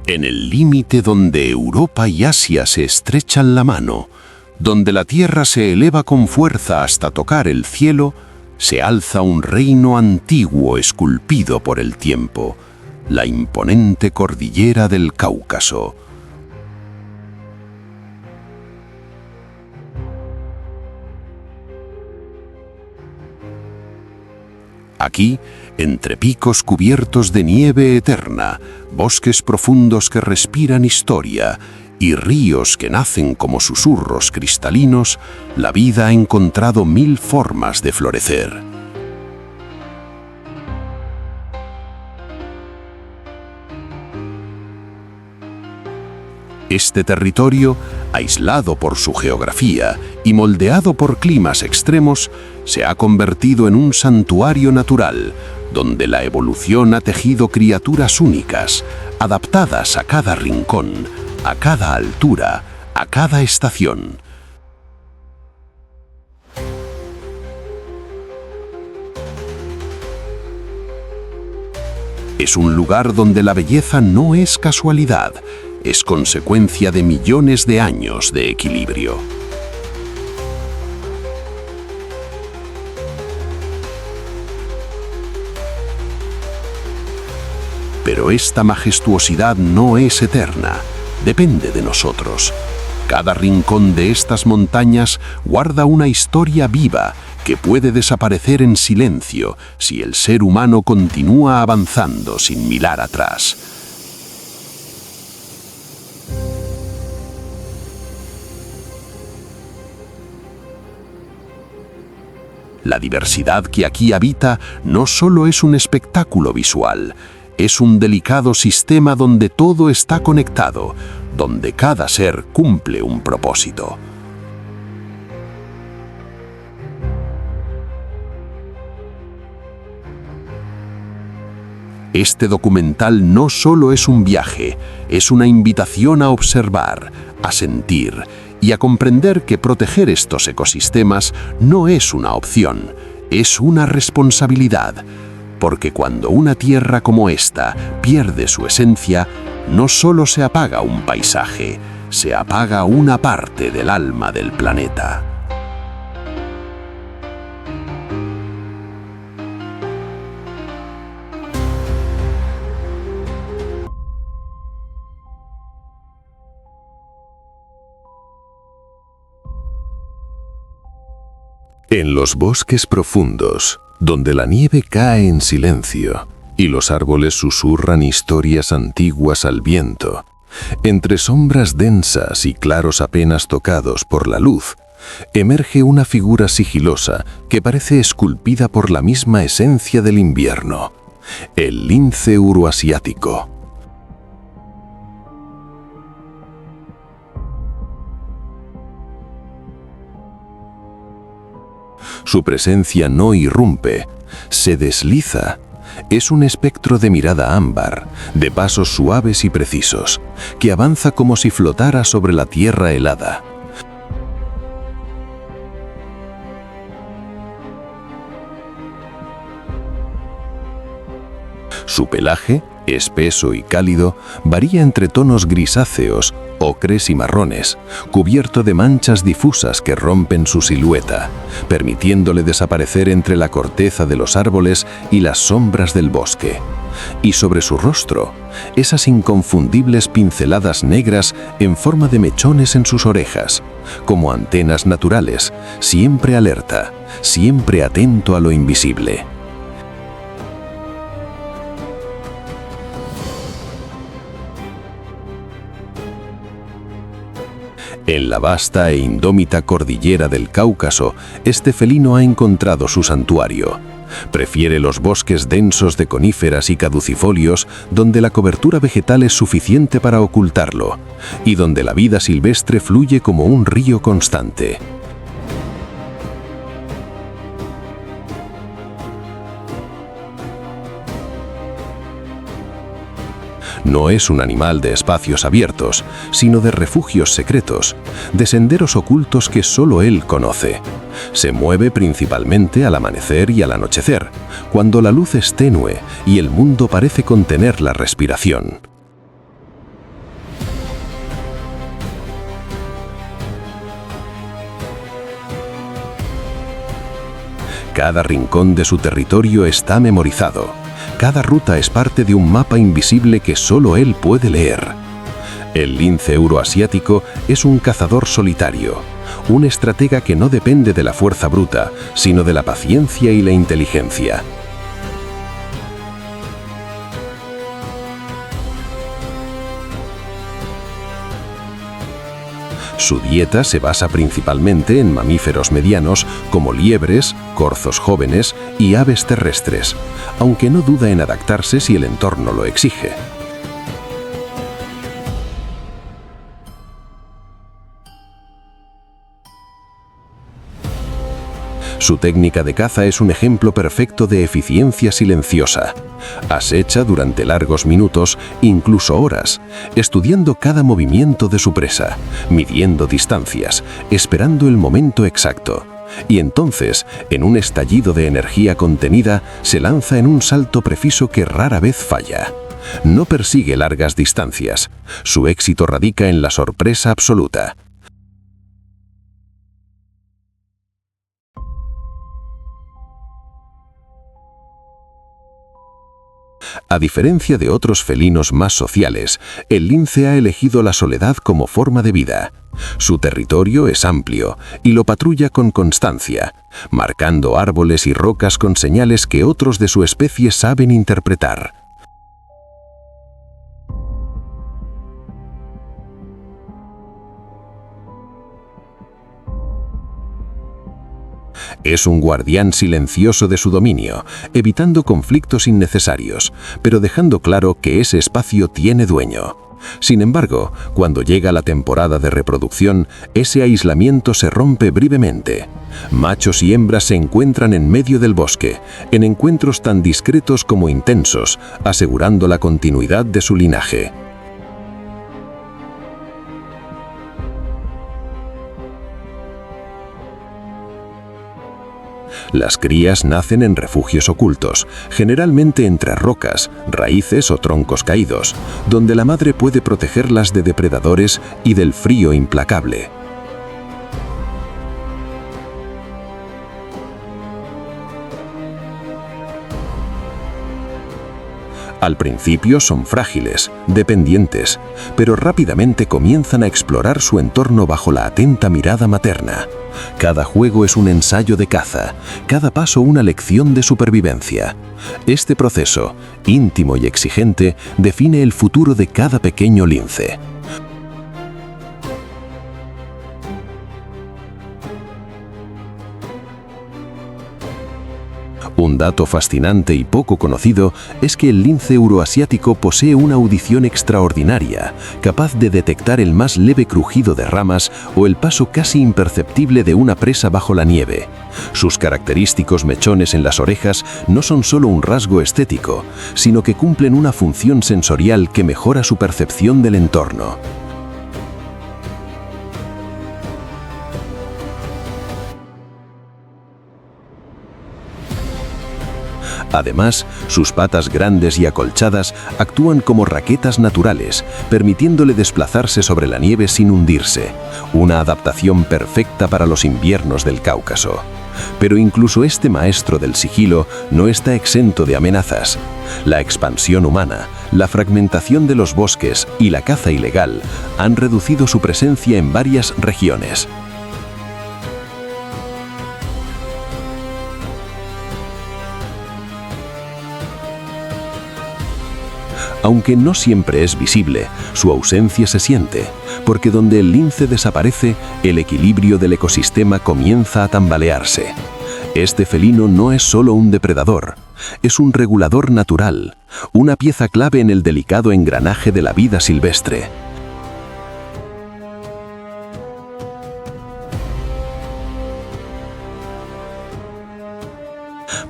En el límite donde Europa y Asia se estrechan la mano, donde la tierra se eleva con fuerza hasta tocar el cielo, se alza un reino antiguo esculpido por el tiempo, la imponente cordillera del Cáucaso. Aquí, entre picos cubiertos de nieve eterna, bosques profundos que respiran historia y ríos que nacen como susurros cristalinos, la vida ha encontrado 1000 formas de florecer. Este territorio, aislado por su geografía y moldeado por climas extremos, se ha convertido en un santuario natural, donde la evolución ha tejido criaturas únicas, adaptadas a cada rincón, a cada altura, a cada estación. Es un lugar donde la belleza no es casualidad, es consecuencia de millones de años de equilibrio. Pero esta majestuosidad no es eterna, depende de nosotros. Cada rincón de estas montañas guarda una historia viva que puede desaparecer en silencio si el ser humano continúa avanzando sin mirar atrás. La diversidad que aquí habita no solo es un espectáculo visual, es un delicado sistema donde todo está conectado, donde cada ser cumple un propósito. Este documental no solo es un viaje, es una invitación a observar, a sentir y a comprender que proteger estos ecosistemas no es una opción, es una responsabilidad. Porque cuando una tierra como esta pierde su esencia, no solo se apaga un paisaje, se apaga una parte del alma del planeta. En los bosques profundos, donde la nieve cae en silencio y los árboles susurran historias antiguas al viento, entre sombras densas y claros apenas tocados por la luz, emerge una figura sigilosa que parece esculpida por la misma esencia del invierno, el lince euroasiático. Su presencia no irrumpe, se desliza. Es un espectro de mirada ámbar, de pasos suaves y precisos, que avanza como si flotara sobre la tierra helada. Su pelaje, espeso y cálido, varía entre tonos grisáceos, ocres y marrones, cubierto de manchas difusas que rompen su silueta, permitiéndole desaparecer entre la corteza de los árboles y las sombras del bosque. Y sobre su rostro, esas inconfundibles pinceladas negras en forma de mechones en sus orejas, como antenas naturales, siempre alerta, siempre atento a lo invisible. En la vasta e indómita cordillera del Cáucaso, este felino ha encontrado su santuario. Prefiere los bosques densos de coníferas y caducifolios, donde la cobertura vegetal es suficiente para ocultarlo, y donde la vida silvestre fluye como un río constante. No es un animal de espacios abiertos, sino de refugios secretos, de senderos ocultos que solo él conoce. Se mueve principalmente al amanecer y al anochecer, cuando la luz es tenue y el mundo parece contener la respiración. Cada rincón de su territorio está memorizado. Cada ruta es parte de un mapa invisible que solo él puede leer. El lince euroasiático es un cazador solitario, un estratega que no depende de la fuerza bruta, sino de la paciencia y la inteligencia. Su dieta se basa principalmente en mamíferos medianos como liebres, corzos jóvenes y aves terrestres, aunque no duda en adaptarse si el entorno lo exige. Su técnica de caza es un ejemplo perfecto de eficiencia silenciosa. Acecha durante largos minutos, incluso horas, estudiando cada movimiento de su presa, midiendo distancias, esperando el momento exacto. Y entonces, en un estallido de energía contenida, se lanza en un salto preciso que rara vez falla. No persigue largas distancias. Su éxito radica en la sorpresa absoluta. A diferencia de otros felinos más sociales, el lince ha elegido la soledad como forma de vida. Su territorio es amplio y lo patrulla con constancia, marcando árboles y rocas con señales que otros de su especie saben interpretar. Es un guardián silencioso de su dominio, evitando conflictos innecesarios, pero dejando claro que ese espacio tiene dueño. Sin embargo, cuando llega la temporada de reproducción, ese aislamiento se rompe brevemente. Machos y hembras se encuentran en medio del bosque, en encuentros tan discretos como intensos, asegurando la continuidad de su linaje. Las crías nacen en refugios ocultos, generalmente entre rocas, raíces o troncos caídos, donde la madre puede protegerlas de depredadores y del frío implacable. Al principio son frágiles, dependientes, pero rápidamente comienzan a explorar su entorno bajo la atenta mirada materna. Cada juego es un ensayo de caza, cada paso una lección de supervivencia. Este proceso, íntimo y exigente, define el futuro de cada pequeño lince. Un dato fascinante y poco conocido es que el lince euroasiático posee una audición extraordinaria, capaz de detectar el más leve crujido de ramas o el paso casi imperceptible de una presa bajo la nieve. Sus característicos mechones en las orejas no son solo un rasgo estético, sino que cumplen una función sensorial que mejora su percepción del entorno. Además, sus patas grandes y acolchadas actúan como raquetas naturales, permitiéndole desplazarse sobre la nieve sin hundirse, una adaptación perfecta para los inviernos del Cáucaso. Pero incluso este maestro del sigilo no está exento de amenazas. La expansión humana, la fragmentación de los bosques y la caza ilegal han reducido su presencia en varias regiones. Aunque no siempre es visible, su ausencia se siente, porque donde el lince desaparece, el equilibrio del ecosistema comienza a tambalearse. Este felino no es solo un depredador, es un regulador natural, una pieza clave en el delicado engranaje de la vida silvestre.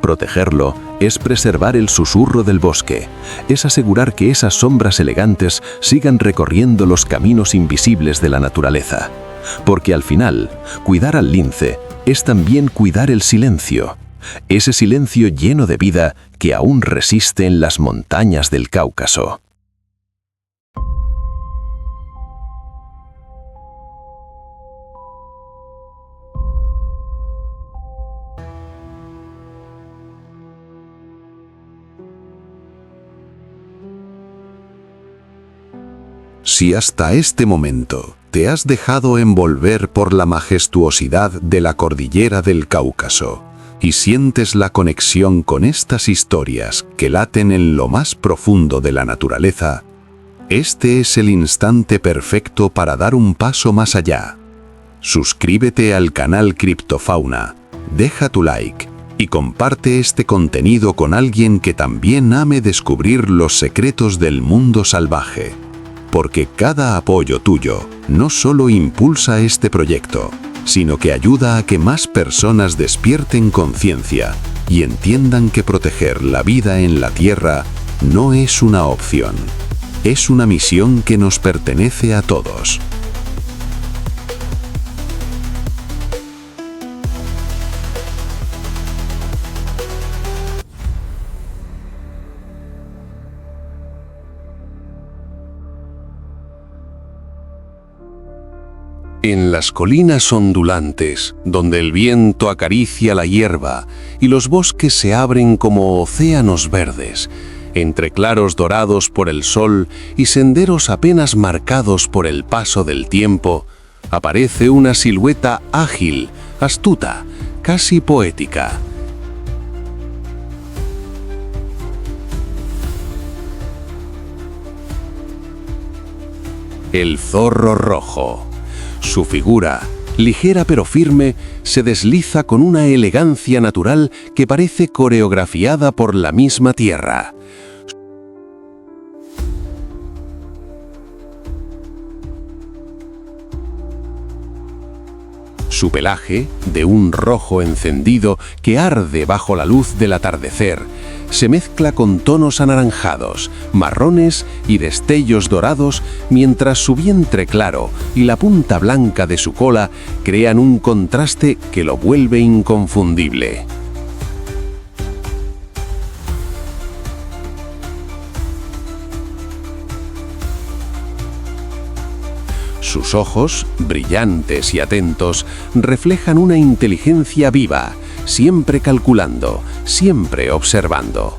Protegerlo es preservar el susurro del bosque, es asegurar que esas sombras elegantes sigan recorriendo los caminos invisibles de la naturaleza. Porque al final, cuidar al lince es también cuidar el silencio, ese silencio lleno de vida que aún resiste en las montañas del Cáucaso. Si hasta este momento te has dejado envolver por la majestuosidad de la cordillera del Cáucaso y sientes la conexión con estas historias que laten en lo más profundo de la naturaleza, este es el instante perfecto para dar un paso más allá. Suscríbete al canal Criptofauna, deja tu like y comparte este contenido con alguien que también ame descubrir los secretos del mundo salvaje. Porque cada apoyo tuyo no solo impulsa este proyecto, sino que ayuda a que más personas despierten conciencia y entiendan que proteger la vida en la Tierra no es una opción, es una misión que nos pertenece a todos. En las colinas ondulantes, donde el viento acaricia la hierba y los bosques se abren como océanos verdes, entre claros dorados por el sol y senderos apenas marcados por el paso del tiempo, aparece una silueta ágil, astuta, casi poética. El zorro rojo. Su figura, ligera pero firme, se desliza con una elegancia natural que parece coreografiada por la misma tierra. Su pelaje, de un rojo encendido que arde bajo la luz del atardecer, se mezcla con tonos anaranjados, marrones y destellos dorados, mientras su vientre claro y la punta blanca de su cola crean un contraste que lo vuelve inconfundible. Sus ojos, brillantes y atentos, reflejan una inteligencia viva, siempre calculando, siempre observando.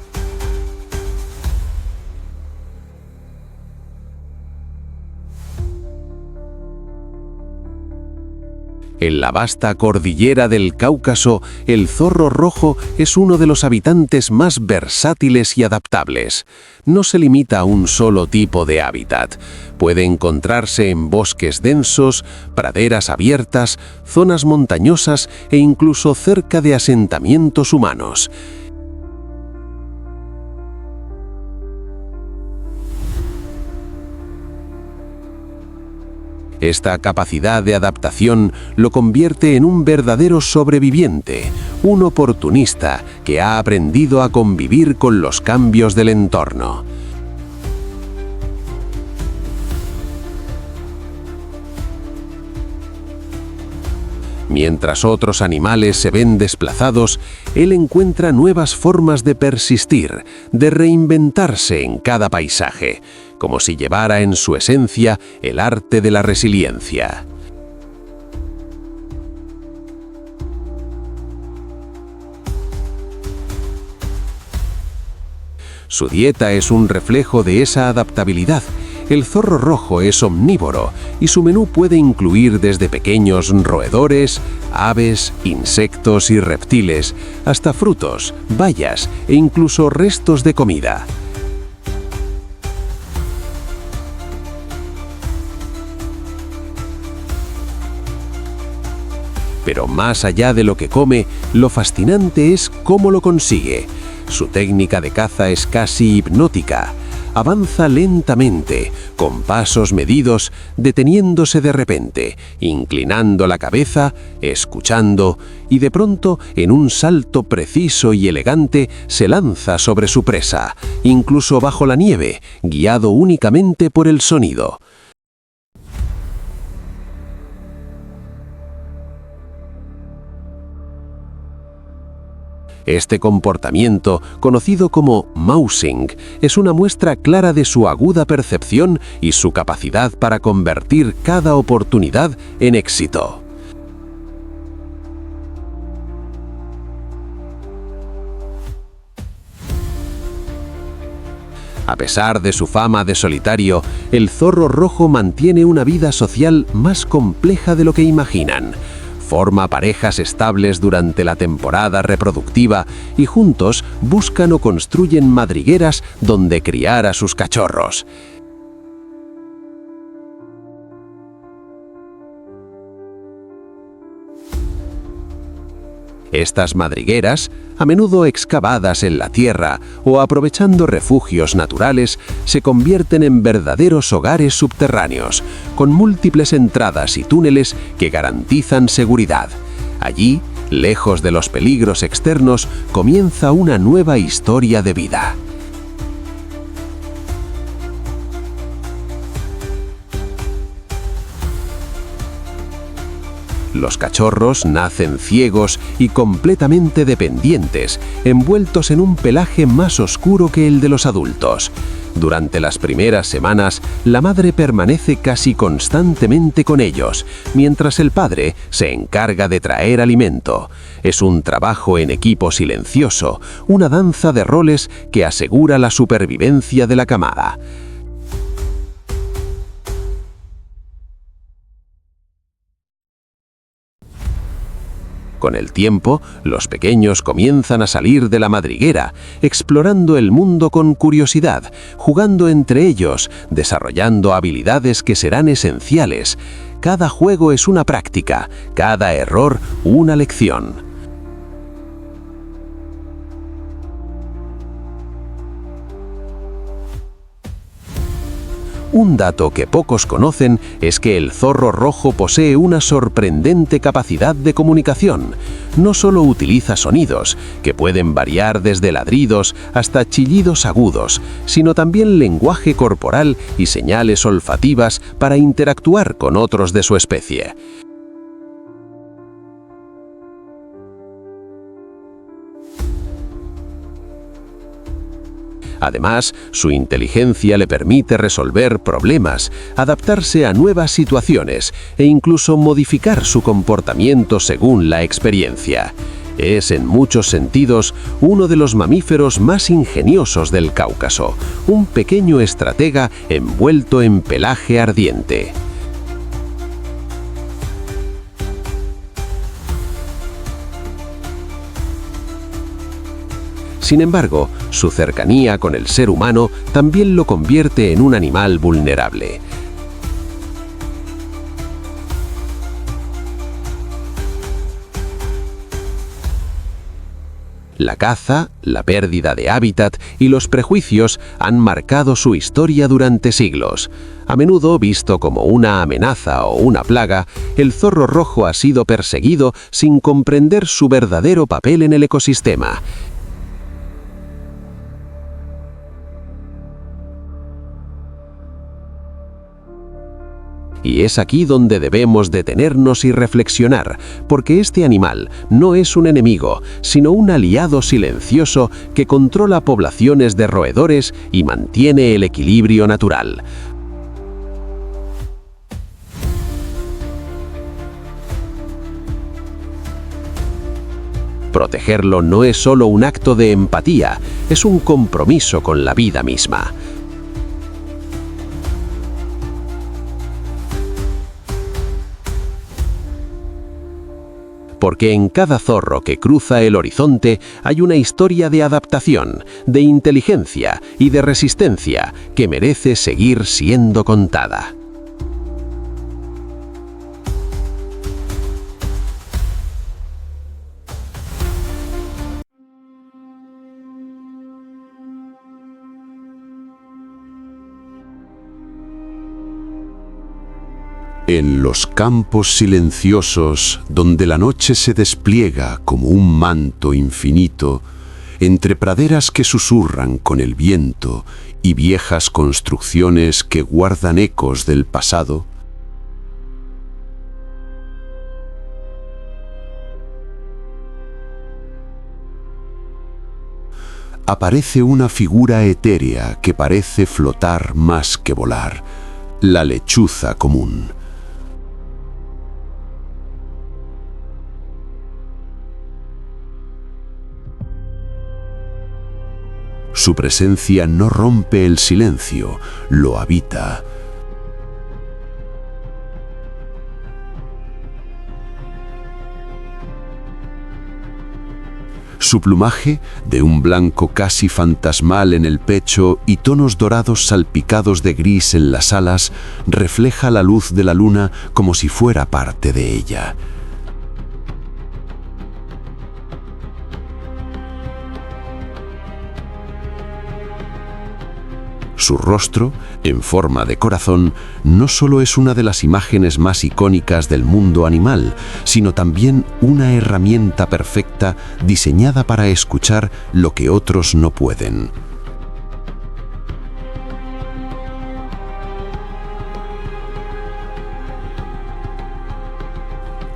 En la vasta cordillera del Cáucaso, el zorro rojo es uno de los habitantes más versátiles y adaptables. No se limita a un solo tipo de hábitat. Puede encontrarse en bosques densos, praderas abiertas, zonas montañosas e incluso cerca de asentamientos humanos. Esta capacidad de adaptación lo convierte en un verdadero sobreviviente, un oportunista que ha aprendido a convivir con los cambios del entorno. Mientras otros animales se ven desplazados, él encuentra nuevas formas de persistir, de reinventarse en cada paisaje, como si llevara en su esencia el arte de la resiliencia. Su dieta es un reflejo de esa adaptabilidad. El zorro rojo es omnívoro y su menú puede incluir desde pequeños roedores, aves, insectos y reptiles, hasta frutos, bayas e incluso restos de comida. Pero más allá de lo que come, lo fascinante es cómo lo consigue. Su técnica de caza es casi hipnótica. Avanza lentamente, con pasos medidos, deteniéndose de repente, inclinando la cabeza, escuchando, y de pronto, en un salto preciso y elegante, se lanza sobre su presa, incluso bajo la nieve, guiado únicamente por el sonido. Este comportamiento, conocido como mousing, es una muestra clara de su aguda percepción y su capacidad para convertir cada oportunidad en éxito. A pesar de su fama de solitario, el zorro rojo mantiene una vida social más compleja de lo que imaginan. Forma parejas estables durante la temporada reproductiva y juntos buscan o construyen madrigueras donde criar a sus cachorros. Estas madrigueras, a menudo excavadas en la tierra o aprovechando refugios naturales, se convierten en verdaderos hogares subterráneos, con múltiples entradas y túneles que garantizan seguridad. Allí, lejos de los peligros externos, comienza una nueva historia de vida. Los cachorros nacen ciegos y completamente dependientes, envueltos en un pelaje más oscuro que el de los adultos. Durante las primeras semanas, la madre permanece casi constantemente con ellos, mientras el padre se encarga de traer alimento. Es un trabajo en equipo silencioso, una danza de roles que asegura la supervivencia de la camada. Con el tiempo, los pequeños comienzan a salir de la madriguera, explorando el mundo con curiosidad, jugando entre ellos, desarrollando habilidades que serán esenciales. Cada juego es una práctica, cada error una lección. Un dato que pocos conocen es que el zorro rojo posee una sorprendente capacidad de comunicación. No solo utiliza sonidos, que pueden variar desde ladridos hasta chillidos agudos, sino también lenguaje corporal y señales olfativas para interactuar con otros de su especie. Además, su inteligencia le permite resolver problemas, adaptarse a nuevas situaciones e incluso modificar su comportamiento según la experiencia. Es, en muchos sentidos, uno de los mamíferos más ingeniosos del Cáucaso, un pequeño estratega envuelto en pelaje ardiente. Sin embargo, su cercanía con el ser humano también lo convierte en un animal vulnerable. La caza, la pérdida de hábitat y los prejuicios han marcado su historia durante siglos. A menudo visto como una amenaza o una plaga, el zorro rojo ha sido perseguido sin comprender su verdadero papel en el ecosistema. Y es aquí donde debemos detenernos y reflexionar, porque este animal no es un enemigo, sino un aliado silencioso que controla poblaciones de roedores y mantiene el equilibrio natural. Protegerlo no es solo un acto de empatía, es un compromiso con la vida misma. Porque en cada zorro que cruza el horizonte hay una historia de adaptación, de inteligencia y de resistencia que merece seguir siendo contada. En los campos silenciosos, donde la noche se despliega como un manto infinito, entre praderas que susurran con el viento y viejas construcciones que guardan ecos del pasado, aparece una figura etérea que parece flotar más que volar, la lechuza común. Su presencia no rompe el silencio, lo habita. Su plumaje, de un blanco casi fantasmal en el pecho y tonos dorados salpicados de gris en las alas, refleja la luz de la luna como si fuera parte de ella. Su rostro, en forma de corazón, no solo es una de las imágenes más icónicas del mundo animal, sino también una herramienta perfecta diseñada para escuchar lo que otros no pueden.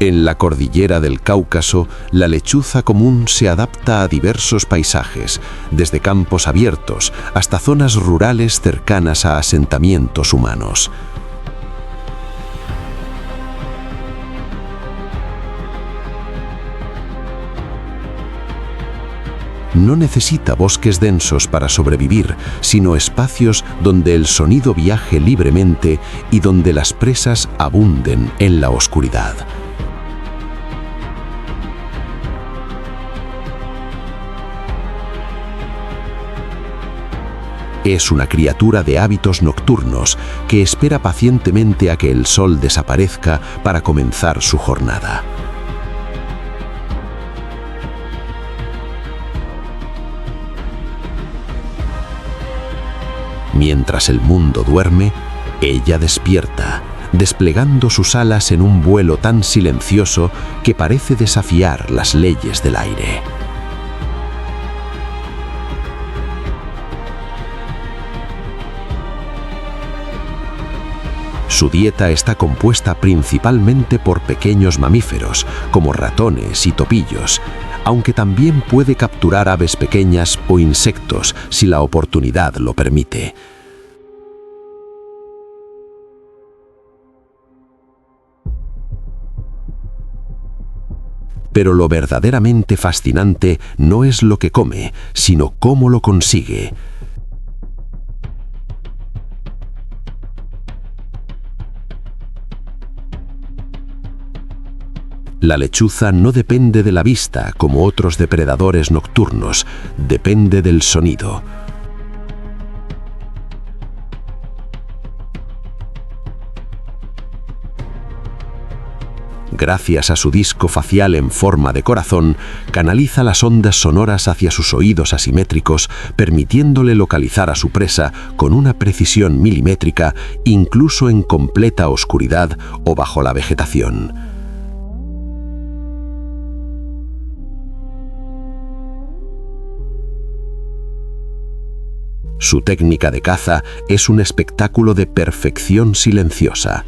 En la cordillera del Cáucaso, la lechuza común se adapta a diversos paisajes, desde campos abiertos hasta zonas rurales cercanas a asentamientos humanos. No necesita bosques densos para sobrevivir, sino espacios donde el sonido viaje libremente y donde las presas abunden en la oscuridad. Es una criatura de hábitos nocturnos que espera pacientemente a que el sol desaparezca para comenzar su jornada. Mientras el mundo duerme, ella despierta, desplegando sus alas en un vuelo tan silencioso que parece desafiar las leyes del aire. Su dieta está compuesta principalmente por pequeños mamíferos, como ratones y topillos, aunque también puede capturar aves pequeñas o insectos si la oportunidad lo permite. Pero lo verdaderamente fascinante no es lo que come, sino cómo lo consigue. La lechuza no depende de la vista como otros depredadores nocturnos, depende del sonido. Gracias a su disco facial en forma de corazón, canaliza las ondas sonoras hacia sus oídos asimétricos, permitiéndole localizar a su presa con una precisión milimétrica, incluso en completa oscuridad o bajo la vegetación. Su técnica de caza es un espectáculo de perfección silenciosa.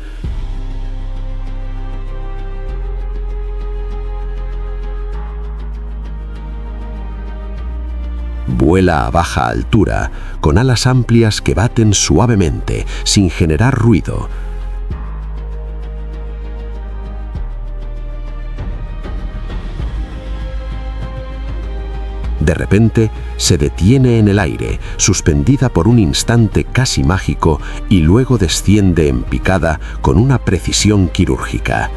Vuela a baja altura, con alas amplias que baten suavemente, sin generar ruido. De repente, se detiene en el aire, suspendida por un instante casi mágico, y luego desciende en picada con una precisión quirúrgica.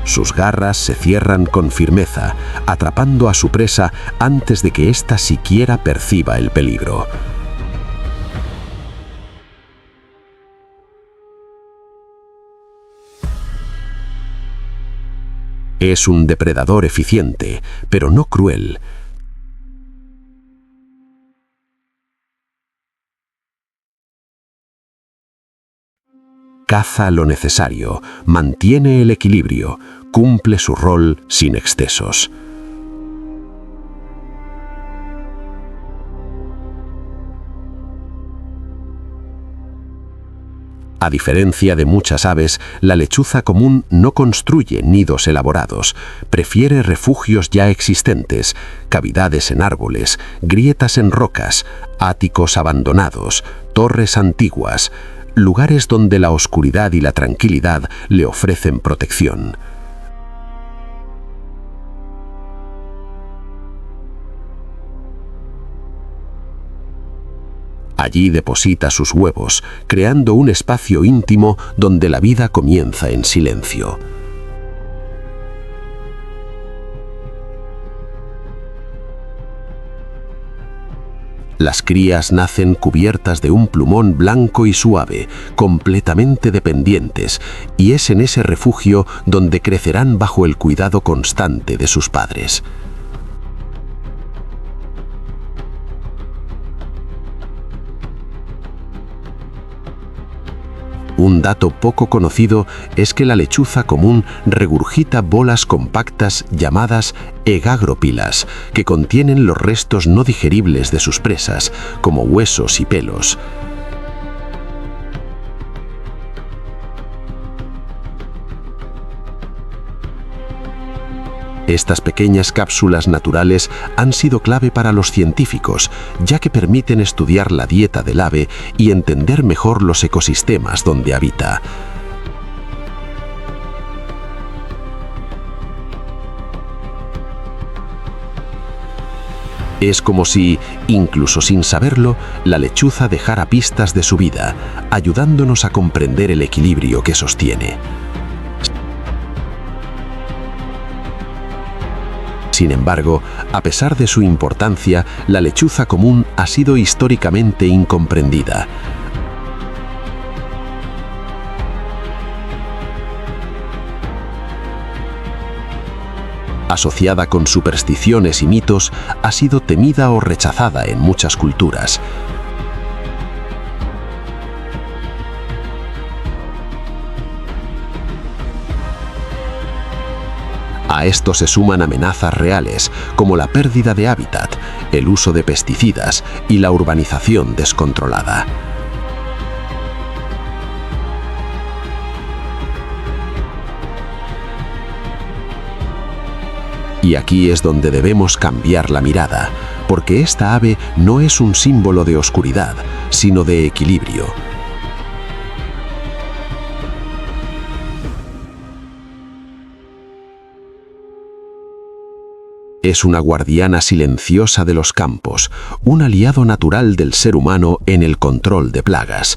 Sus garras se cierran con firmeza, atrapando a su presa antes de que ésta siquiera perciba el peligro. Es un depredador eficiente, pero no cruel. Caza lo necesario, mantiene el equilibrio, cumple su rol sin excesos. A diferencia de muchas aves, la lechuza común no construye nidos elaborados, prefiere refugios ya existentes, cavidades en árboles, grietas en rocas, áticos abandonados, torres antiguas, lugares donde la oscuridad y la tranquilidad le ofrecen protección. Allí deposita sus huevos, creando un espacio íntimo donde la vida comienza en silencio. Las crías nacen cubiertas de un plumón blanco y suave, completamente dependientes, y es en ese refugio donde crecerán bajo el cuidado constante de sus padres. Un dato poco conocido es que la lechuza común regurgita bolas compactas llamadas egagropilas, que contienen los restos no digeribles de sus presas, como huesos y pelos. Estas pequeñas cápsulas naturales han sido clave para los científicos, ya que permiten estudiar la dieta del ave y entender mejor los ecosistemas donde habita. Es como si, incluso sin saberlo, la lechuza dejara pistas de su vida, ayudándonos a comprender el equilibrio que sostiene. Sin embargo, a pesar de su importancia, la lechuza común ha sido históricamente incomprendida. Asociada con supersticiones y mitos, ha sido temida o rechazada en muchas culturas. A esto se suman amenazas reales, como la pérdida de hábitat, el uso de pesticidas y la urbanización descontrolada. Y aquí es donde debemos cambiar la mirada, porque esta ave no es un símbolo de oscuridad, sino de equilibrio. Es una guardiana silenciosa de los campos, un aliado natural del ser humano en el control de plagas.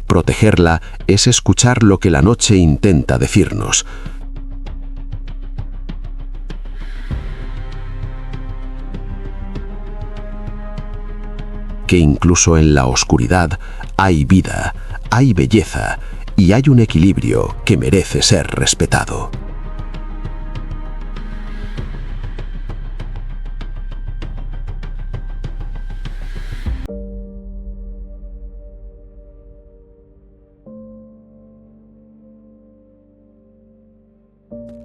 Protegerla es escuchar lo que la noche intenta decirnos. Que incluso en la oscuridad hay vida, hay belleza y hay un equilibrio que merece ser respetado.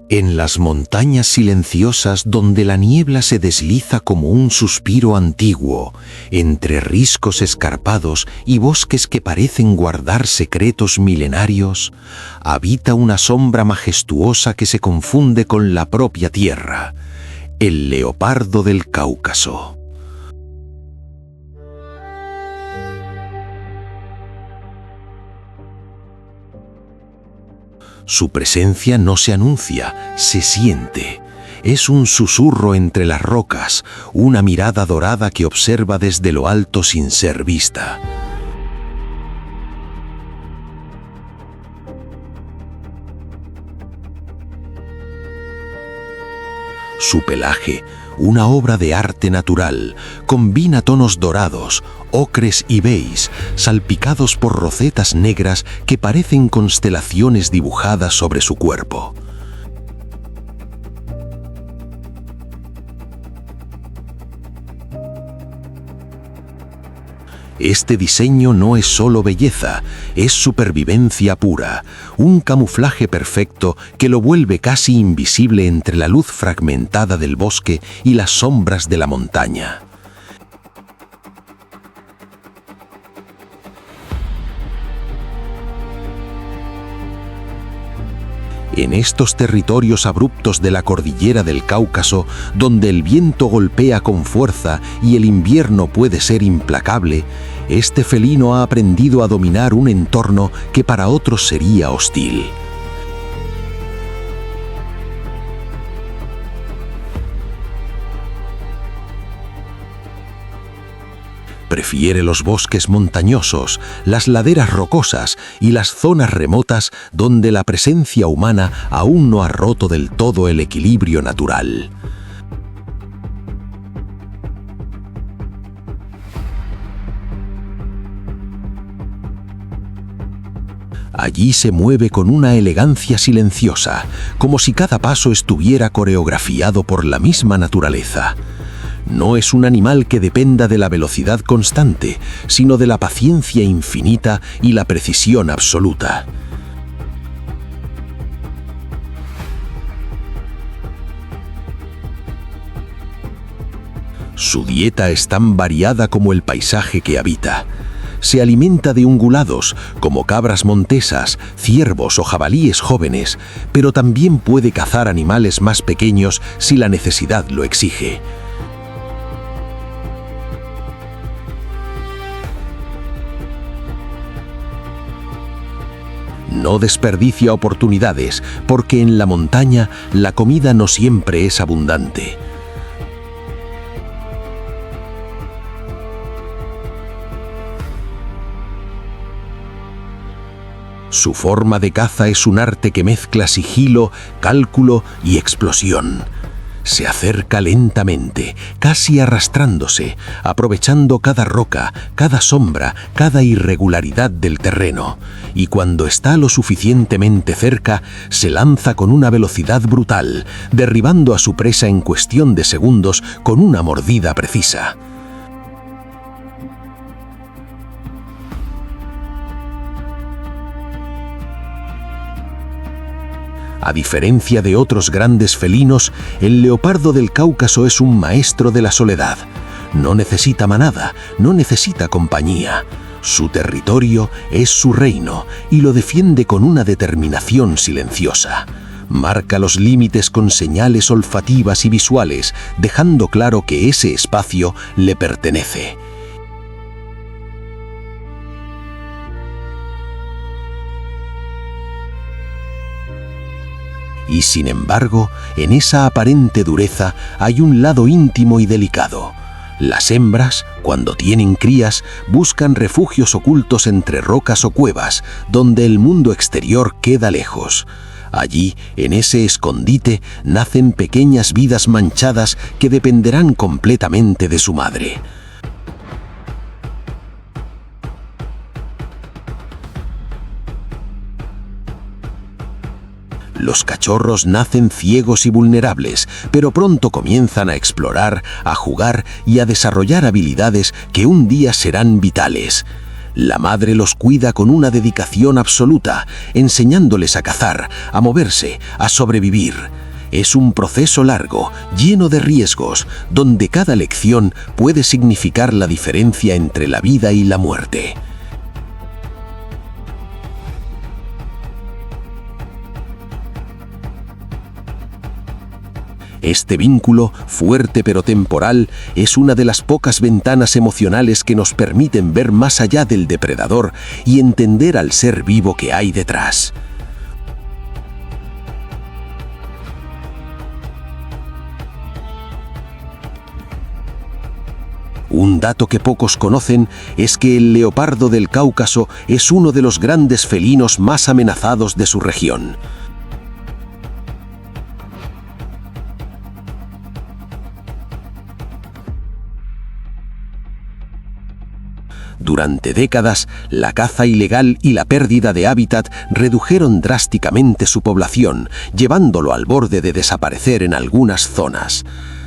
En las montañas silenciosas donde la niebla se desliza como un suspiro antiguo, entre riscos escarpados y bosques que parecen guardar secretos milenarios, habita una sombra majestuosa que se confunde con la propia tierra, el leopardo del Cáucaso. Su presencia no se anuncia, se siente. Es un susurro entre las rocas, una mirada dorada que observa desde lo alto sin ser vista. Su pelaje, una obra de arte natural, combina tonos dorados, ocres y beige, salpicados por rosetas negras que parecen constelaciones dibujadas sobre su cuerpo. Este diseño no es solo belleza, es supervivencia pura, un camuflaje perfecto que lo vuelve casi invisible entre la luz fragmentada del bosque y las sombras de la montaña. En estos territorios abruptos de la cordillera del Cáucaso, donde el viento golpea con fuerza y el invierno puede ser implacable, este felino ha aprendido a dominar un entorno que para otros sería hostil. Prefiere los bosques montañosos, las laderas rocosas y las zonas remotas donde la presencia humana aún no ha roto del todo el equilibrio natural. Allí se mueve con una elegancia silenciosa, como si cada paso estuviera coreografiado por la misma naturaleza. No es un animal que dependa de la velocidad constante, sino de la paciencia infinita y la precisión absoluta. Su dieta es tan variada como el paisaje que habita. Se alimenta de ungulados, como cabras montesas, ciervos o jabalíes jóvenes, pero también puede cazar animales más pequeños si la necesidad lo exige. No desperdicia oportunidades, porque en la montaña la comida no siempre es abundante. Su forma de caza es un arte que mezcla sigilo, cálculo y explosión. Se acerca lentamente, casi arrastrándose, aprovechando cada roca, cada sombra, cada irregularidad del terreno. Y cuando está lo suficientemente cerca, se lanza con una velocidad brutal, derribando a su presa en cuestión de segundos con una mordida precisa. A diferencia de otros grandes felinos, el leopardo del Cáucaso es un maestro de la soledad. No necesita manada, no necesita compañía. Su territorio es su reino y lo defiende con una determinación silenciosa. Marca los límites con señales olfativas y visuales, dejando claro que ese espacio le pertenece. Y sin embargo, en esa aparente dureza hay un lado íntimo y delicado. Las hembras, cuando tienen crías, buscan refugios ocultos entre rocas o cuevas, donde el mundo exterior queda lejos. Allí, en ese escondite, nacen pequeñas vidas manchadas que dependerán completamente de su madre. Los cachorros nacen ciegos y vulnerables, pero pronto comienzan a explorar, a jugar y a desarrollar habilidades que un día serán vitales. La madre los cuida con una dedicación absoluta, enseñándoles a cazar, a moverse, a sobrevivir. Es un proceso largo, lleno de riesgos, donde cada lección puede significar la diferencia entre la vida y la muerte. Este vínculo, fuerte pero temporal, es una de las pocas ventanas emocionales que nos permiten ver más allá del depredador y entender al ser vivo que hay detrás. Un dato que pocos conocen es que el leopardo del Cáucaso es uno de los grandes felinos más amenazados de su región. Durante décadas, la caza ilegal y la pérdida de hábitat redujeron drásticamente su población, llevándolo al borde de desaparecer en algunas zonas.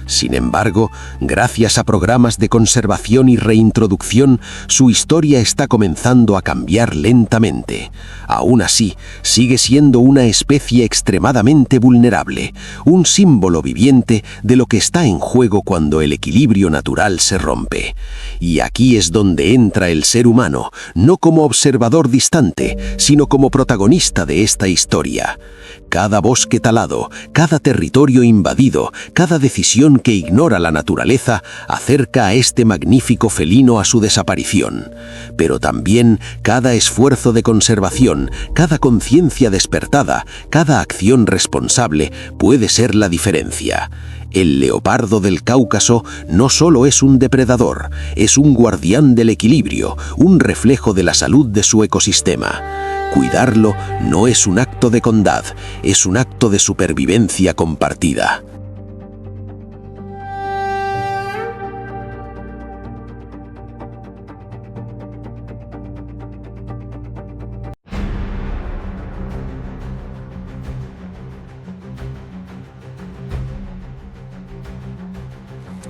Sin embargo, gracias a programas de conservación y reintroducción, su historia está comenzando a cambiar lentamente. Aún así, sigue siendo una especie extremadamente vulnerable, un símbolo viviente de lo que está en juego cuando el equilibrio natural se rompe. Y aquí es donde entra el ser humano, no como observador distante, sino como protagonista de esta historia. Cada bosque talado, cada territorio invadido, cada decisión que ignora la naturaleza acerca a este magnífico felino a su desaparición. Pero también cada esfuerzo de conservación, cada conciencia despertada, cada acción responsable puede ser la diferencia. El leopardo del Cáucaso no solo es un depredador, es un guardián del equilibrio, un reflejo de la salud de su ecosistema. Cuidarlo no es un acto de bondad, es un acto de supervivencia compartida.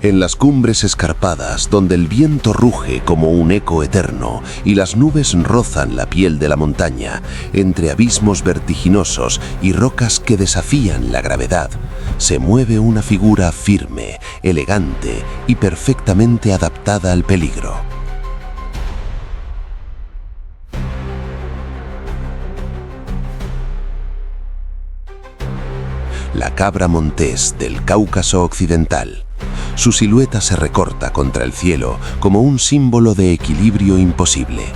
En las cumbres escarpadas, donde el viento ruge como un eco eterno y las nubes rozan la piel de la montaña, entre abismos vertiginosos y rocas que desafían la gravedad, se mueve una figura firme, elegante y perfectamente adaptada al peligro. La cabra montés del Cáucaso occidental. Su silueta se recorta contra el cielo como un símbolo de equilibrio imposible.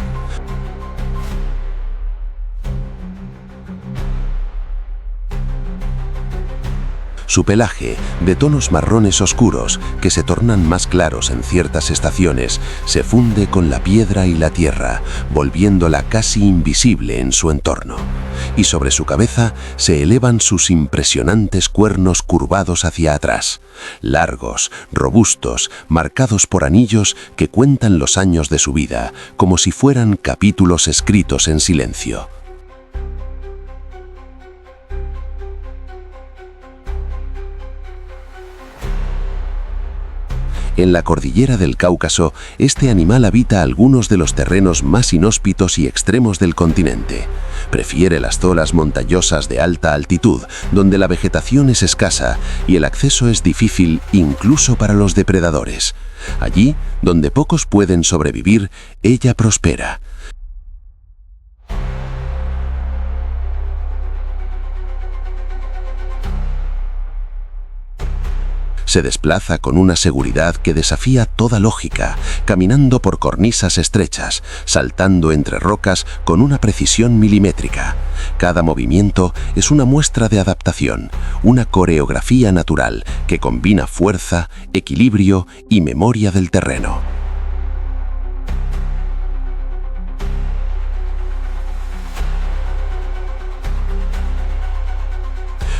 Su pelaje, de tonos marrones oscuros que se tornan más claros en ciertas estaciones, se funde con la piedra y la tierra, volviéndola casi invisible en su entorno. Y sobre su cabeza se elevan sus impresionantes cuernos curvados hacia atrás, largos, robustos, marcados por anillos que cuentan los años de su vida, como si fueran capítulos escritos en silencio. En la cordillera del Cáucaso, este animal habita algunos de los terrenos más inhóspitos y extremos del continente. Prefiere las zonas montañosas de alta altitud, donde la vegetación es escasa y el acceso es difícil incluso para los depredadores. Allí, donde pocos pueden sobrevivir, ella prospera. Se desplaza con una seguridad que desafía toda lógica, caminando por cornisas estrechas, saltando entre rocas con una precisión milimétrica. Cada movimiento es una muestra de adaptación, una coreografía natural que combina fuerza, equilibrio y memoria del terreno.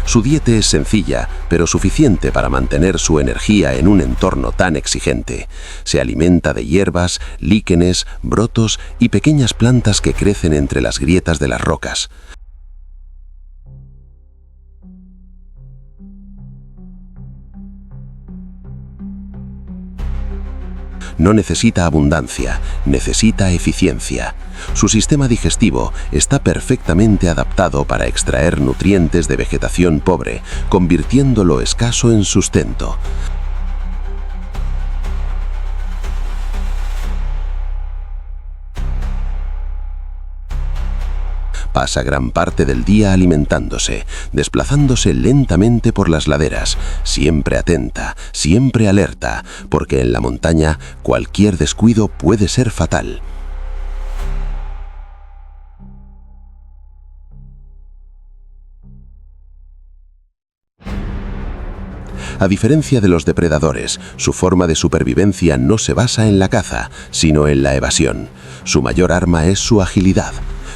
Su dieta es sencilla, pero suficiente para mantener su energía en un entorno tan exigente. Se alimenta de hierbas, líquenes, brotos y pequeñas plantas que crecen entre las grietas de las rocas. No necesita abundancia, necesita eficiencia. Su sistema digestivo está perfectamente adaptado para extraer nutrientes de vegetación pobre, convirtiendo lo escaso en sustento. Pasa gran parte del día alimentándose, desplazándose lentamente por las laderas, siempre atenta, siempre alerta, porque en la montaña cualquier descuido puede ser fatal. A diferencia de los depredadores, su forma de supervivencia no se basa en la caza, sino en la evasión. Su mayor arma es su agilidad.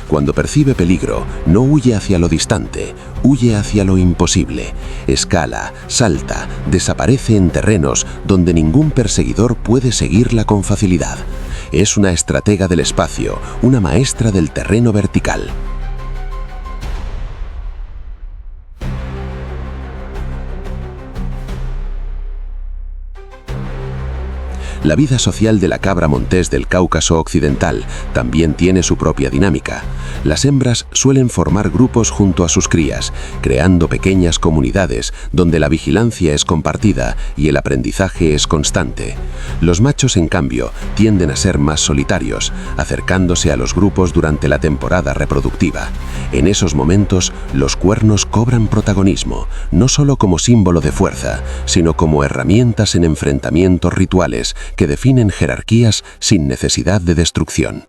Cuando percibe peligro, no huye hacia lo distante, huye hacia lo imposible. Escala, salta, desaparece en terrenos donde ningún perseguidor puede seguirla con facilidad. Es una estratega del espacio, una maestra del terreno vertical. La vida social de la cabra montés del Cáucaso occidental también tiene su propia dinámica. Las hembras suelen formar grupos junto a sus crías, creando pequeñas comunidades donde la vigilancia es compartida y el aprendizaje es constante. Los machos, en cambio, tienden a ser más solitarios, acercándose a los grupos durante la temporada reproductiva. En esos momentos, los cuernos cobran protagonismo, no solo como símbolo de fuerza, sino como herramientas en enfrentamientos rituales que definen jerarquías sin necesidad de destrucción.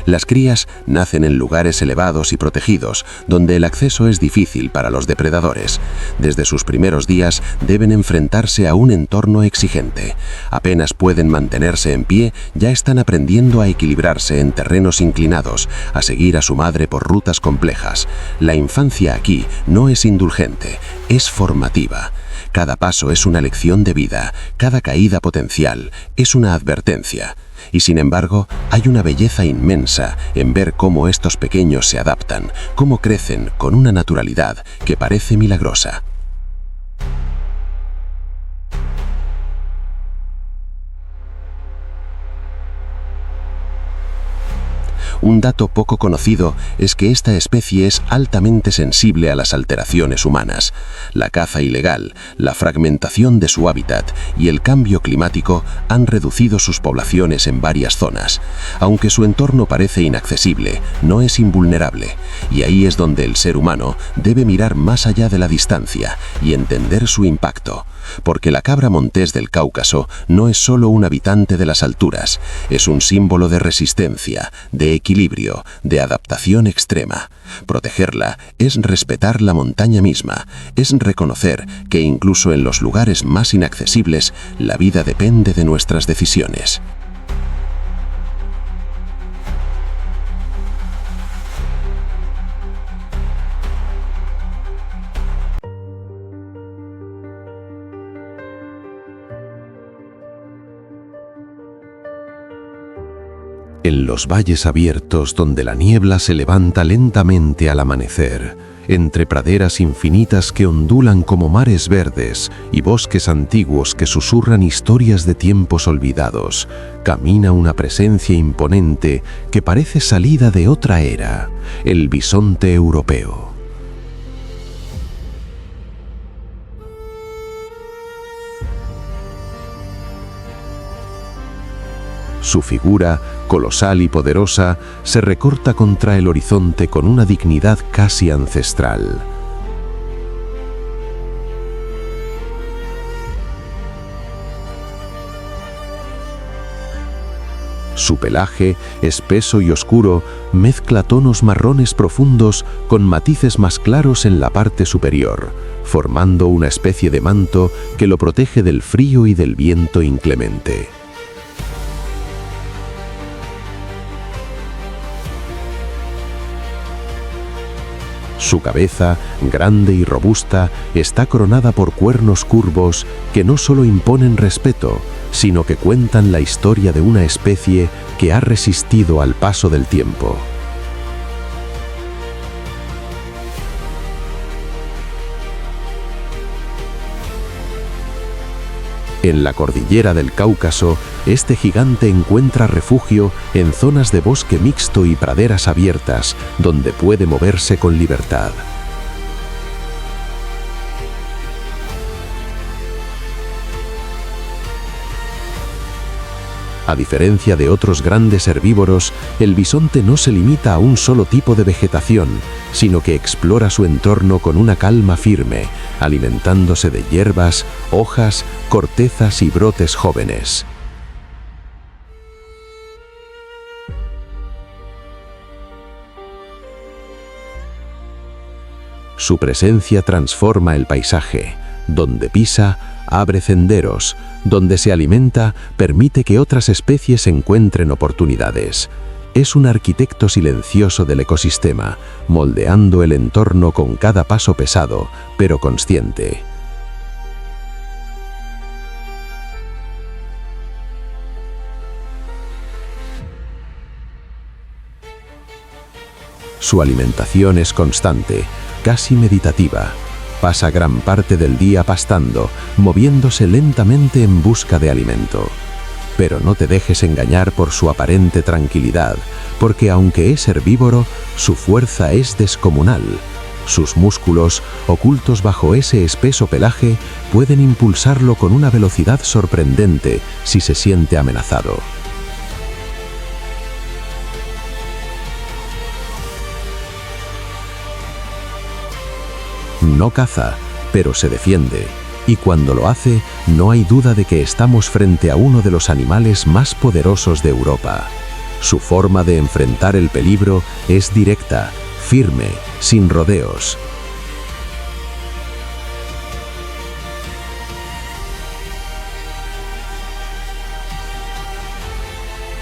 Las crías nacen en lugares elevados y protegidos, donde el acceso es difícil para los depredadores. Desde sus primeros días deben enfrentarse a un entorno exigente. Apenas pueden mantenerse en pie, ya están aprendiendo a equilibrarse en terrenos inclinados, a seguir a su madre por rutas complejas. La infancia aquí no es indulgente, es formativa. Cada paso es una lección de vida, cada caída potencial es una advertencia. Y sin embargo, hay una belleza inmensa en ver cómo estos pequeños se adaptan, cómo crecen con una naturalidad que parece milagrosa. Un dato poco conocido es que esta especie es altamente sensible a las alteraciones humanas. La caza ilegal, la fragmentación de su hábitat y el cambio climático han reducido sus poblaciones en varias zonas. Aunque su entorno parece inaccesible, no es invulnerable, y ahí es donde el ser humano debe mirar más allá de la distancia y entender su impacto. Porque la cabra montés del Cáucaso no es solo un habitante de las alturas, es un símbolo de resistencia, de equilibrio, de adaptación extrema. Protegerla es respetar la montaña misma, es reconocer que incluso en los lugares más inaccesibles, la vida depende de nuestras decisiones. En los valles abiertos donde la niebla se levanta lentamente al amanecer, entre praderas infinitas que ondulan como mares verdes y bosques antiguos que susurran historias de tiempos olvidados, camina una presencia imponente que parece salida de otra era, el bisonte europeo. Su figura, colosal y poderosa, se recorta contra el horizonte con una dignidad casi ancestral. Su pelaje, espeso y oscuro, mezcla tonos marrones profundos con matices más claros en la parte superior, formando una especie de manto que lo protege del frío y del viento inclemente. Su cabeza, grande y robusta, está coronada por cuernos curvos que no solo imponen respeto, sino que cuentan la historia de una especie que ha resistido al paso del tiempo. En la cordillera del Cáucaso, este gigante encuentra refugio en zonas de bosque mixto y praderas abiertas, donde puede moverse con libertad. A diferencia de otros grandes herbívoros, el bisonte no se limita a un solo tipo de vegetación, sino que explora su entorno con una calma firme, alimentándose de hierbas, hojas, cortezas y brotes jóvenes. Su presencia transforma el paisaje. Donde pisa, abre senderos. Donde se alimenta, permite que otras especies encuentren oportunidades. Es un arquitecto silencioso del ecosistema, moldeando el entorno con cada paso pesado, pero consciente. Su alimentación es constante, casi meditativa. Pasa gran parte del día pastando, moviéndose lentamente en busca de alimento. Pero no te dejes engañar por su aparente tranquilidad, porque aunque es herbívoro, su fuerza es descomunal. Sus músculos, ocultos bajo ese espeso pelaje, pueden impulsarlo con una velocidad sorprendente si se siente amenazado. No caza, pero se defiende, y cuando lo hace, no hay duda de que estamos frente a uno de los animales más poderosos de Europa. Su forma de enfrentar el peligro es directa, firme, sin rodeos.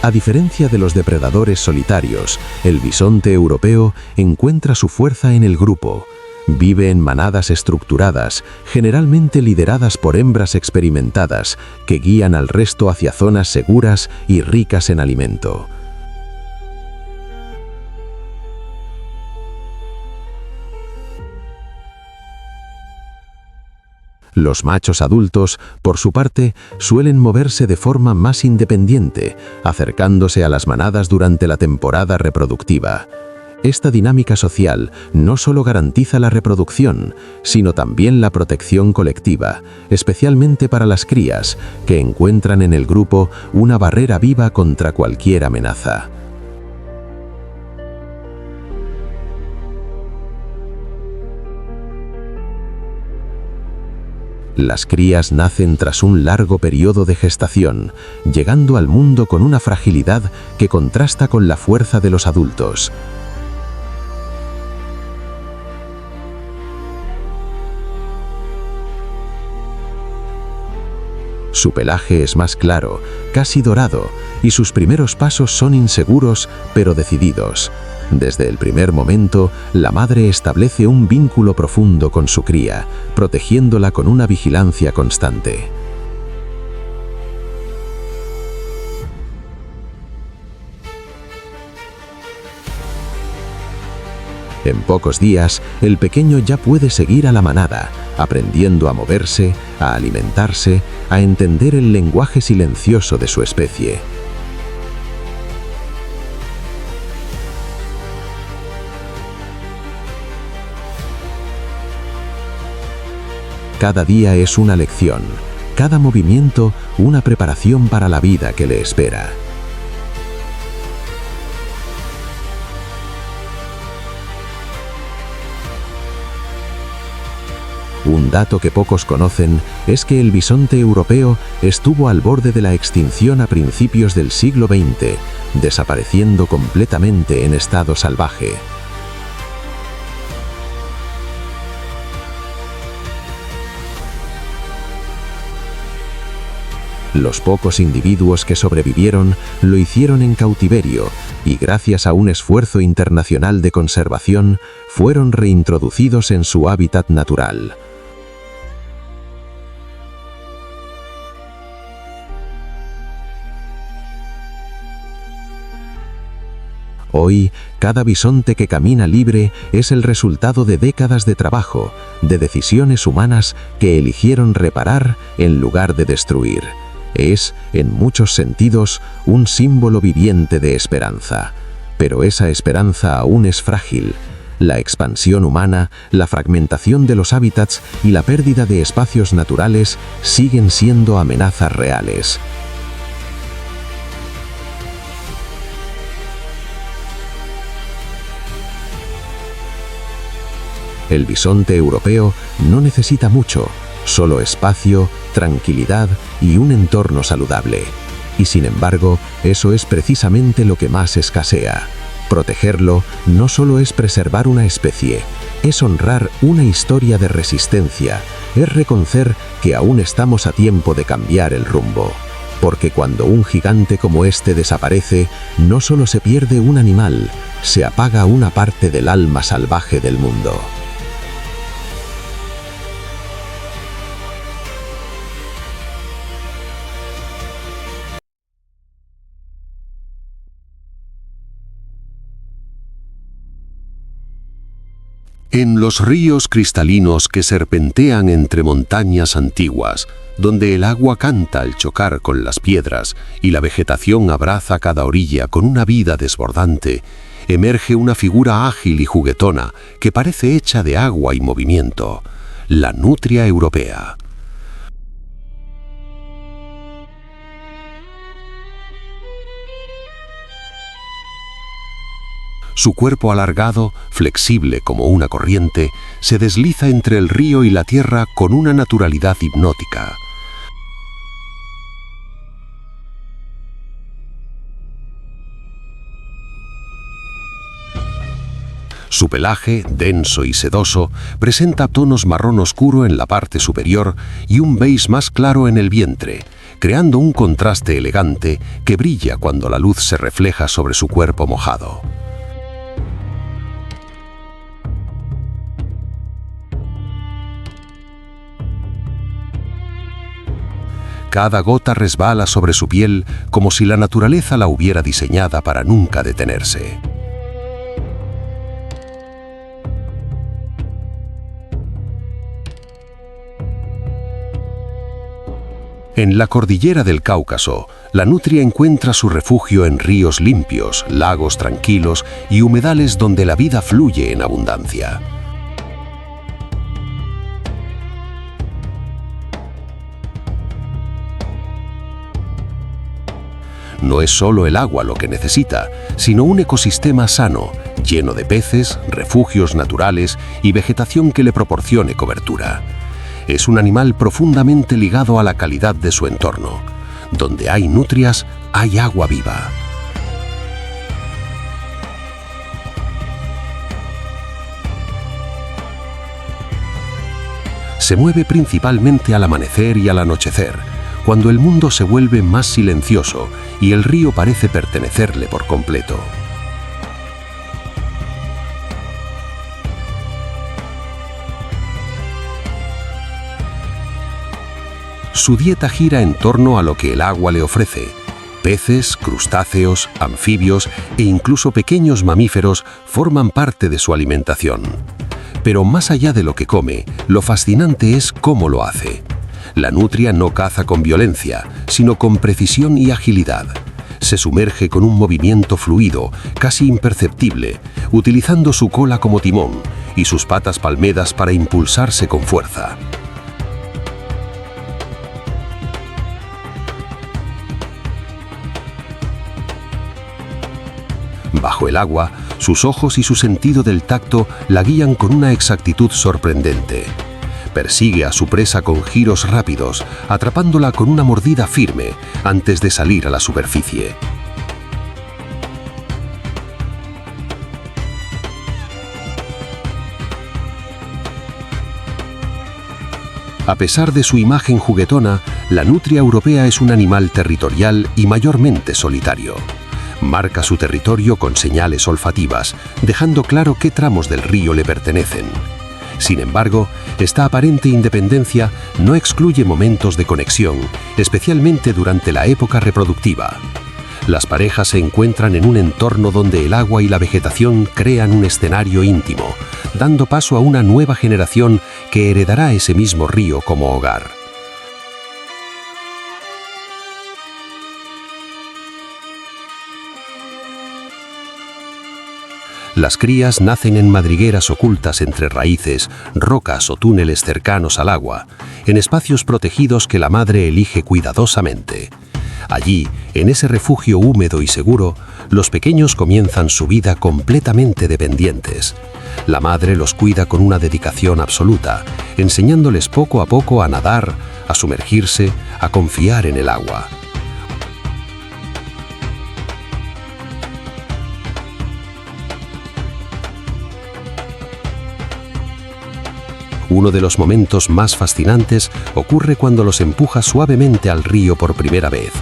A diferencia de los depredadores solitarios, el bisonte europeo encuentra su fuerza en el grupo. Vive en manadas estructuradas, generalmente lideradas por hembras experimentadas, que guían al resto hacia zonas seguras y ricas en alimento. Los machos adultos, por su parte, suelen moverse de forma más independiente, acercándose a las manadas durante la temporada reproductiva. Esta dinámica social no solo garantiza la reproducción, sino también la protección colectiva, especialmente para las crías, que encuentran en el grupo una barrera viva contra cualquier amenaza. Las crías nacen tras un largo periodo de gestación, llegando al mundo con una fragilidad que contrasta con la fuerza de los adultos. Su pelaje es más claro, casi dorado, y sus primeros pasos son inseguros pero decididos. Desde el primer momento, la madre establece un vínculo profundo con su cría, protegiéndola con una vigilancia constante. En pocos días, el pequeño ya puede seguir a la manada, aprendiendo a moverse, a alimentarse, a entender el lenguaje silencioso de su especie. Cada día es una lección, cada movimiento una preparación para la vida que le espera. Un dato que pocos conocen es que el bisonte europeo estuvo al borde de la extinción a principios del siglo XX, desapareciendo completamente en estado salvaje. Los pocos individuos que sobrevivieron lo hicieron en cautiverio y gracias a un esfuerzo internacional de conservación fueron reintroducidos en su hábitat natural. Hoy, cada bisonte que camina libre es el resultado de décadas de trabajo, de decisiones humanas que eligieron reparar en lugar de destruir. Es, en muchos sentidos, un símbolo viviente de esperanza. Pero esa esperanza aún es frágil. La expansión humana, la fragmentación de los hábitats y la pérdida de espacios naturales siguen siendo amenazas reales. El bisonte europeo no necesita mucho, solo espacio, tranquilidad y un entorno saludable. Y sin embargo, eso es precisamente lo que más escasea. Protegerlo no solo es preservar una especie, es honrar una historia de resistencia, es reconocer que aún estamos a tiempo de cambiar el rumbo. Porque cuando un gigante como este desaparece, no solo se pierde un animal, se apaga una parte del alma salvaje del mundo. En los ríos cristalinos que serpentean entre montañas antiguas, donde el agua canta al chocar con las piedras y la vegetación abraza cada orilla con una vida desbordante, emerge una figura ágil y juguetona que parece hecha de agua y movimiento, la nutria europea. Su cuerpo alargado, flexible como una corriente, se desliza entre el río y la tierra con una naturalidad hipnótica. Su pelaje, denso y sedoso, presenta tonos marrón oscuro en la parte superior y un beige más claro en el vientre, creando un contraste elegante que brilla cuando la luz se refleja sobre su cuerpo mojado. Cada gota resbala sobre su piel como si la naturaleza la hubiera diseñada para nunca detenerse. En la cordillera del Cáucaso, la nutria encuentra su refugio en ríos limpios, lagos tranquilos y humedales donde la vida fluye en abundancia. No es solo el agua lo que necesita, sino un ecosistema sano, lleno de peces, refugios naturales y vegetación que le proporcione cobertura. Es un animal profundamente ligado a la calidad de su entorno. Donde hay nutrias, hay agua viva. Se mueve principalmente al amanecer y al anochecer, cuando el mundo se vuelve más silencioso y el río parece pertenecerle por completo. Su dieta gira en torno a lo que el agua le ofrece. Peces, crustáceos, anfibios e incluso pequeños mamíferos forman parte de su alimentación. Pero más allá de lo que come, lo fascinante es cómo lo hace. La nutria no caza con violencia, sino con precisión y agilidad. Se sumerge con un movimiento fluido, casi imperceptible, utilizando su cola como timón y sus patas palmeras para impulsarse con fuerza. Bajo el agua, sus ojos y su sentido del tacto la guían con una exactitud sorprendente. Persigue a su presa con giros rápidos, atrapándola con una mordida firme antes de salir a la superficie. A pesar de su imagen juguetona, la nutria europea es un animal territorial y mayormente solitario. Marca su territorio con señales olfativas, dejando claro qué tramos del río le pertenecen. Sin embargo, esta aparente independencia no excluye momentos de conexión, especialmente durante la época reproductiva. Las parejas se encuentran en un entorno donde el agua y la vegetación crean un escenario íntimo, dando paso a una nueva generación que heredará ese mismo río como hogar. Las crías nacen en madrigueras ocultas entre raíces, rocas o túneles cercanos al agua, en espacios protegidos que la madre elige cuidadosamente. Allí, en ese refugio húmedo y seguro, los pequeños comienzan su vida completamente dependientes. La madre los cuida con una dedicación absoluta, enseñándoles poco a poco a nadar, a sumergirse, a confiar en el agua. Uno de los momentos más fascinantes ocurre cuando los empuja suavemente al río por primera vez,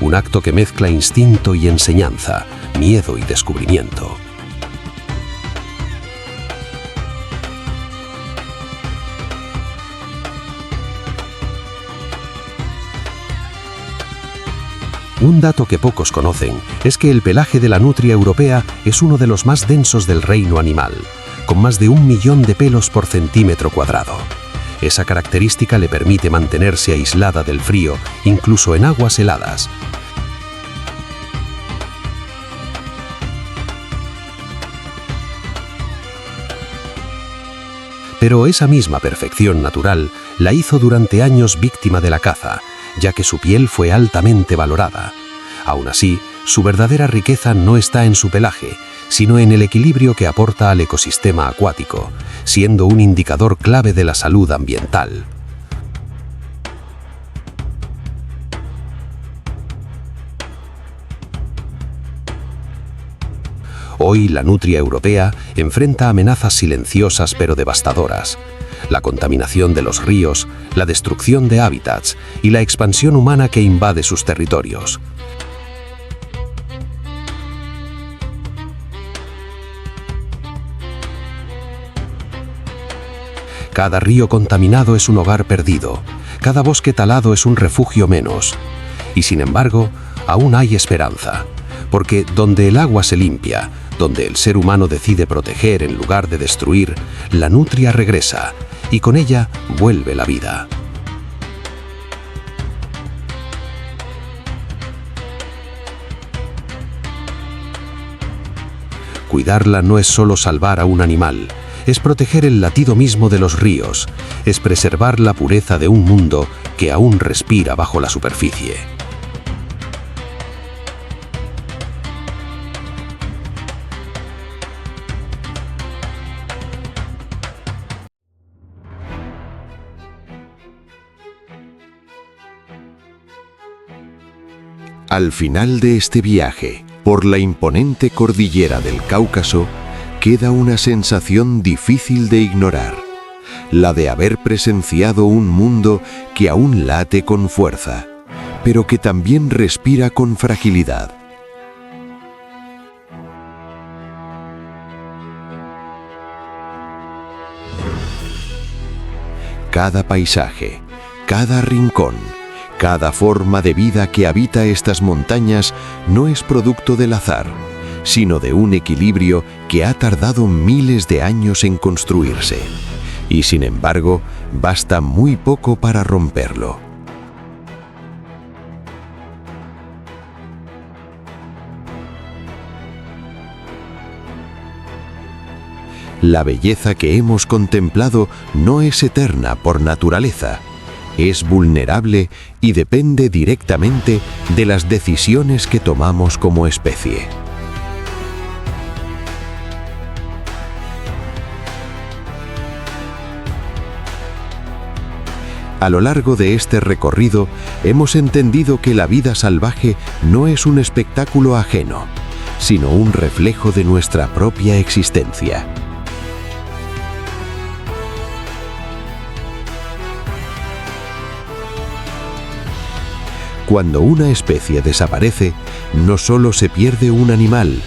un acto que mezcla instinto y enseñanza, miedo y descubrimiento. Un dato que pocos conocen es que el pelaje de la nutria europea es uno de los más densos del reino animal, con más de 1 millón de pelos por centímetro cuadrado. Esa característica le permite mantenerse aislada del frío, incluso en aguas heladas. Pero esa misma perfección natural la hizo durante años víctima de la caza, ya que su piel fue altamente valorada. Aún así, su verdadera riqueza no está en su pelaje, sino en el equilibrio que aporta al ecosistema acuático, siendo un indicador clave de la salud ambiental. Hoy la nutria europea enfrenta amenazas silenciosas pero devastadoras: la contaminación de los ríos, la destrucción de hábitats y la expansión humana que invade sus territorios. Cada río contaminado es un hogar perdido, cada bosque talado es un refugio menos. Y sin embargo, aún hay esperanza, porque donde el agua se limpia, donde el ser humano decide proteger en lugar de destruir, la nutria regresa, y con ella vuelve la vida. Cuidarla no es solo salvar a un animal, es proteger el latido mismo de los ríos, es preservar la pureza de un mundo que aún respira bajo la superficie. Al final de este viaje, por la imponente cordillera del Cáucaso, queda una sensación difícil de ignorar, la de haber presenciado un mundo que aún late con fuerza, pero que también respira con fragilidad. Cada paisaje, cada rincón, cada forma de vida que habita estas montañas no es producto del azar, sino de un equilibrio que ha tardado miles de años en construirse. Y sin embargo, basta muy poco para romperlo. La belleza que hemos contemplado no es eterna por naturaleza. Es vulnerable y depende directamente de las decisiones que tomamos como especie. A lo largo de este recorrido, hemos entendido que la vida salvaje no es un espectáculo ajeno, sino un reflejo de nuestra propia existencia. Cuando una especie desaparece, no solo se pierde un animal,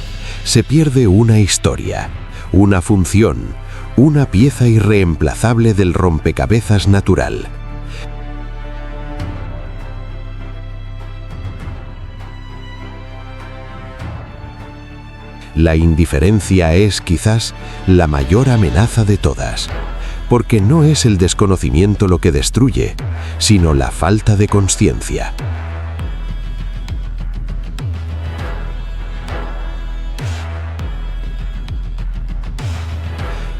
se pierde una historia, una función, una pieza irreemplazable del rompecabezas natural. La indiferencia es, quizás, la mayor amenaza de todas, porque no es el desconocimiento lo que destruye, sino la falta de conciencia.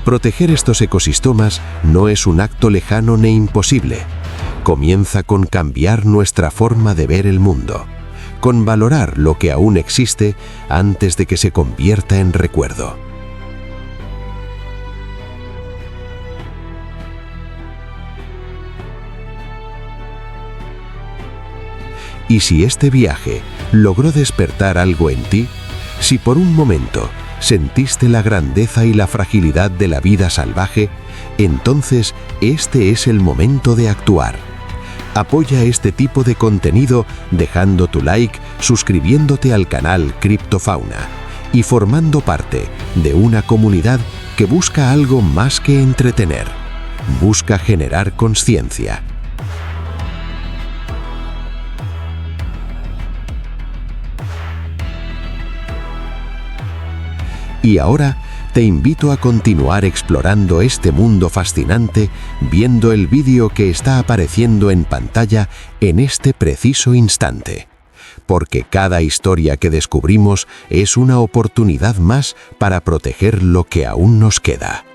Proteger estos ecosistemas no es un acto lejano ni imposible. Comienza con cambiar nuestra forma de ver el mundo, con valorar lo que aún existe antes de que se convierta en recuerdo. Y si este viaje logró despertar algo en ti, si por un momento sentiste la grandeza y la fragilidad de la vida salvaje, entonces este es el momento de actuar. Apoya este tipo de contenido dejando tu like, suscribiéndote al canal Criptofauna y formando parte de una comunidad que busca algo más que entretener. Busca generar conciencia. Y ahora Te invito a continuar explorando este mundo fascinante viendo el vídeo que está apareciendo en pantalla en este preciso instante. Porque cada historia que descubrimos es una oportunidad más para proteger lo que aún nos queda.